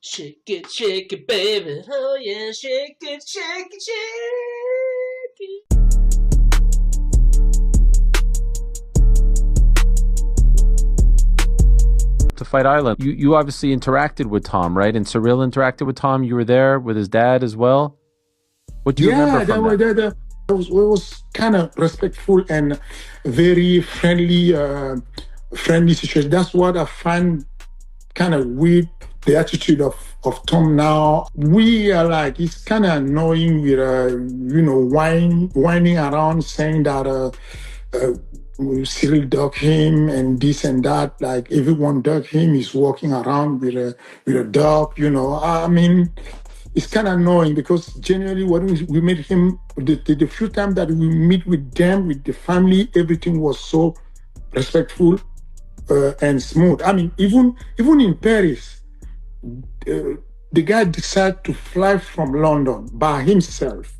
Shake it, baby. Oh yeah, shake it, shake it, shake it. To Fight Island, you obviously interacted with Tom, right? And Ciryl interacted with Tom. You were there with his dad as well. What do you remember from that? It was kind of respectful and very friendly, friendly situation. That's what I find kind of weird. The attitude of Tom now. We are like, it's kind of annoying with, whining around, saying that Ciryl dug him and this and that. Like everyone dug him. He's walking around with a dog. I mean, it's kind of annoying because generally when we met him, the few times that we meet with them, with the family, everything was so respectful and smooth. I mean, even in Paris, the guy decided to fly from London by himself.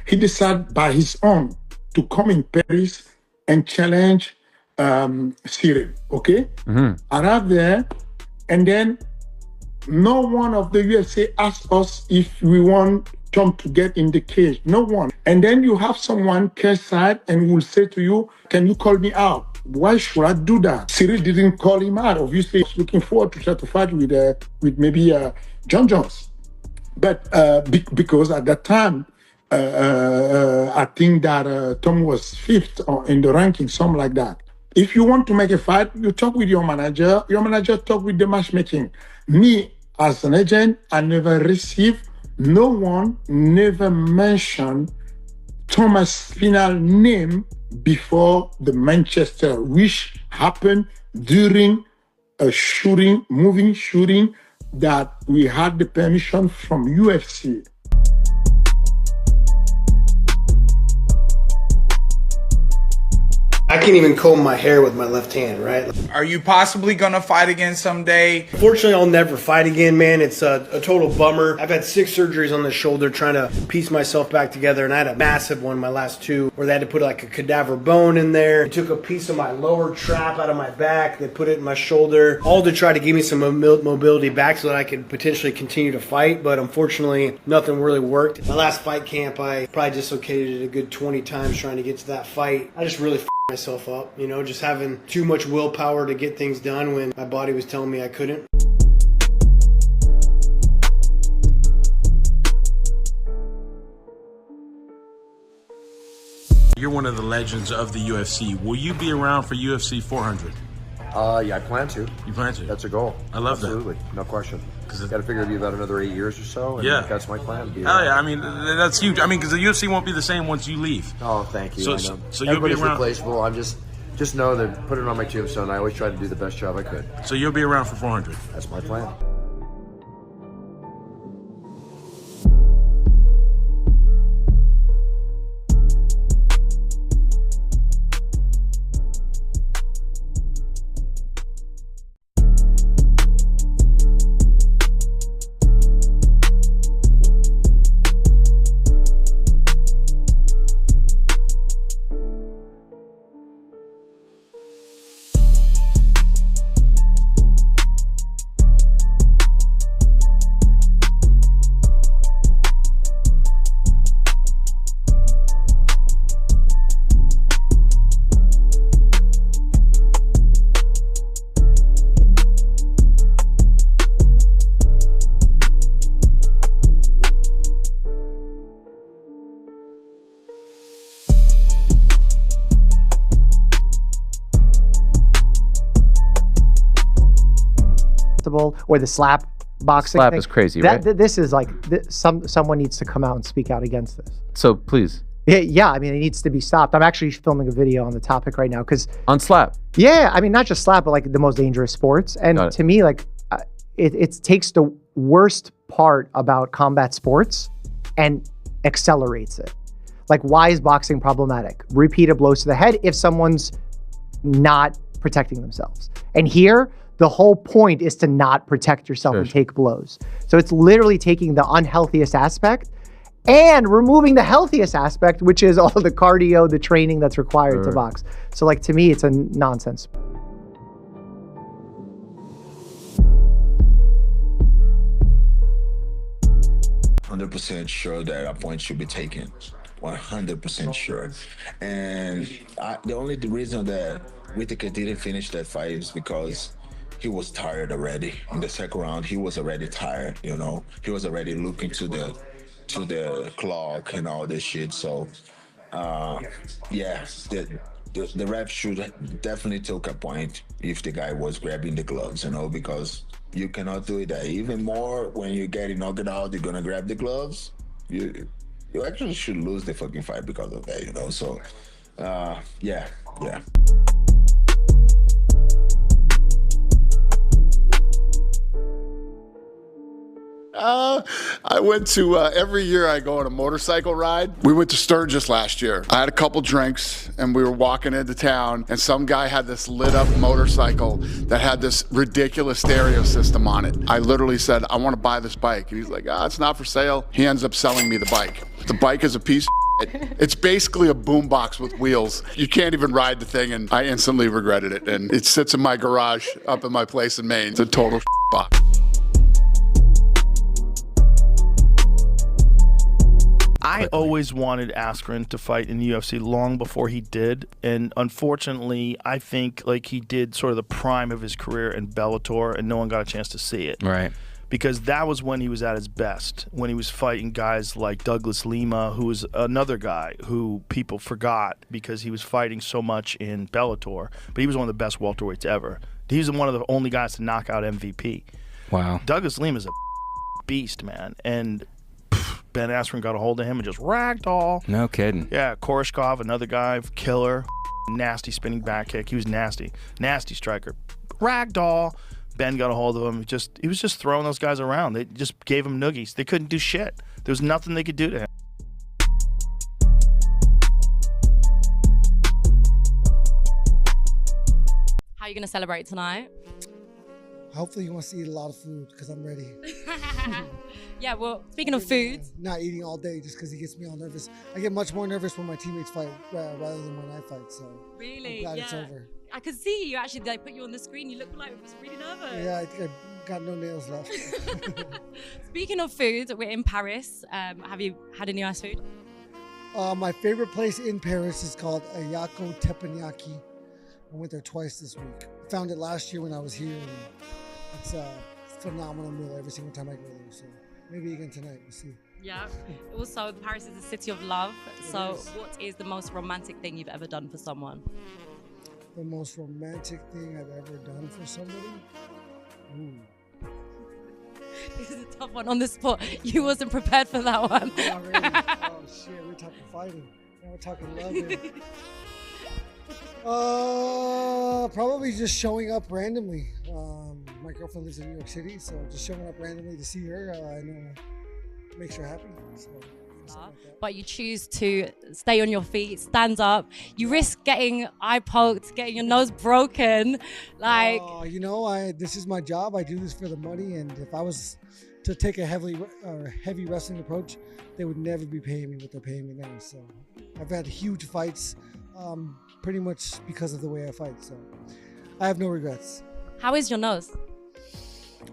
He decided by his own to come in Paris and challenge Ciryl. Okay, arrived there, and then no one of the UFC asked us if we want Tom to get in the cage. No one. And then you have someone cage side and will say to you, "Can you call me out?" Why should I do that? Ciryl didn't call him out. Obviously, he's looking forward to try to fight with maybe John Jones. But because at that time, I think that Tom was 5th in the ranking, something like that. If you want to make a fight, you talk with your manager. Your manager talk with the matchmaking. Me, as an agent, I never received, no one never mentioned Tom Aspinall name before the Manchester, which happened during a moving shooting that we had the permission from UFC. I can't even comb my hair with my left hand, right? Are you possibly gonna fight again someday? Fortunately, I'll never fight again, man. It's a total bummer. I've had 6 surgeries on the shoulder trying to piece myself back together, and I had a massive one, my last 2, where they had to put like a cadaver bone in there. They took a piece of my lower trap out of my back. They put it in my shoulder, all to try to give me some mobility back so that I could potentially continue to fight, but unfortunately, nothing really worked. My last fight camp, I probably dislocated it a good 20 times trying to get to that fight. I just really myself up, just having too much willpower to get things done when my body was telling me I couldn't. You're one of the legends of the UFC. Will you be around for UFC 400? Yeah, I plan to. You plan to? That's a goal. I love Absolutely. that. No question. Because I've got to figure it'll be about another 8 years or so, and yeah, that's my plan. Oh yeah, I mean that's huge. I mean, because the UFC won't be the same once you leave. Oh, thank you. So, I know. So you'll be Everybody's around. replaceable. I'm just know that put it on my tombstone. I always try to do the best job I could. So you'll be around for 400. That's my plan. Or the slap boxing Slap thing. is crazy, right? This is like, someone needs to come out and speak out against this. So please. Yeah, I mean, it needs to be stopped. I'm actually filming a video on the topic right now because on slap. Yeah, I mean, not just slap, but like the most dangerous sports. And to me, like, it takes the worst part about combat sports and accelerates it. Like, why is boxing problematic? Repeated blows to the head if someone's not protecting themselves. And here, the whole point is to not protect yourself and take blows. So it's literally taking the unhealthiest aspect and removing the healthiest aspect, which is all the cardio, the training that's required to box. So like, to me, it's a nonsense. 100% sure that a point should be taken. 100% sure. And the only reason that Whittaker didn't finish that fight is because he was tired already. In the second round, he was already tired, you know. He was already looking to the clock and all this shit. So, yeah, the ref should definitely take a point if the guy was grabbing the gloves, you know, because you cannot do it. Even more when you're getting knocked out, you're gonna grab the gloves. You actually should lose the fucking fight because of that, you know. So, yeah. I went to, every year I go on a motorcycle ride. We went to Sturgis last year. I had a couple drinks and we were walking into town and some guy had this lit up motorcycle that had this ridiculous stereo system on it. I literally said, I want to buy this bike. And he's like, it's not for sale. He ends up selling me the bike. The bike is a piece of shit. It's basically a boombox with wheels. You can't even ride the thing, and I instantly regretted it. And it sits in my garage up in my place in Maine. It's a total box. I always wanted Askren to fight in the UFC long before he did, and unfortunately, I think like he did sort of the prime of his career in Bellator, and no one got a chance to see it. Right. Because that was when he was at his best, when he was fighting guys like Douglas Lima, who was another guy who people forgot because he was fighting so much in Bellator, but he was one of the best welterweights ever. He was one of the only guys to knock out MVP. Wow. Douglas Lima's a beast, man, and Ben Askren got a hold of him and just ragdoll. No kidding. Yeah, Koreshkov, another guy, killer, nasty spinning back kick. He was nasty striker. Ragdoll. Ben got a hold of him. He was just throwing those guys around. They just gave him noogies. They couldn't do shit. There was nothing they could do to him. How are you going to celebrate tonight? Hopefully he wants to eat a lot of food because I'm ready. Yeah, well, speaking of food. Not eating all day just because he gets me all nervous. I get much more nervous when my teammates fight rather than when I fight. So really? I'm glad it's over. I could see you actually. They put you on the screen. You look like it was really nervous. Yeah, I think I got no nails left. Speaking of food, we're in Paris. Have you had any nice food? My favorite place in Paris is called Ayako Teppanyaki. I went there twice this week. Found it last year when I was here, and it's a phenomenal meal every single time I go there. So maybe again tonight. We'll see. Yeah. Also, Paris is a city of love. So, what is the most romantic thing you've ever done for someone? The most romantic thing I've ever done for somebody? Ooh. This is a tough one on the spot. You wasn't prepared for that one. Not really. Oh shit, we're talking fighting. Now we're talking love here. Probably just showing up randomly. My girlfriend lives in New York City, so just showing up randomly to see her, I know makes her happy. So, but you choose to stay on your feet, stand up. You risk getting eye poked, getting your nose broken. Like, you know, this is my job. I do this for the money, and if I was to take a heavy wrestling approach, they would never be paying me what they're paying me now. So I've had huge fights, pretty much because of the way I fight. So I have no regrets. How is your nose?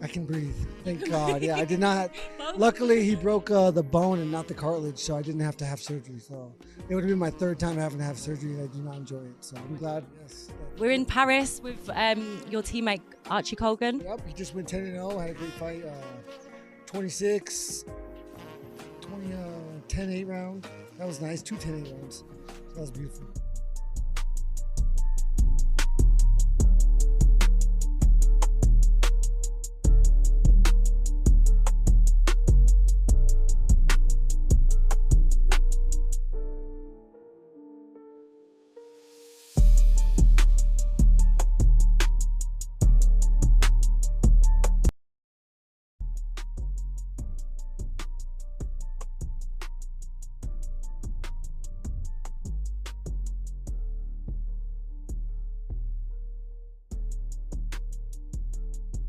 I can breathe. Thank God. Yeah, I did not. Luckily, he broke the bone and not the cartilage, so I didn't have to have surgery. So it would have been my third time having to have surgery, and I do not enjoy it. So I'm glad. Yes. We're in Paris with your teammate Archie Colgan. Yep, he just went 10-0. Had a great fight. 10-8 round. That was nice. 2 10-8 rounds. So that was beautiful.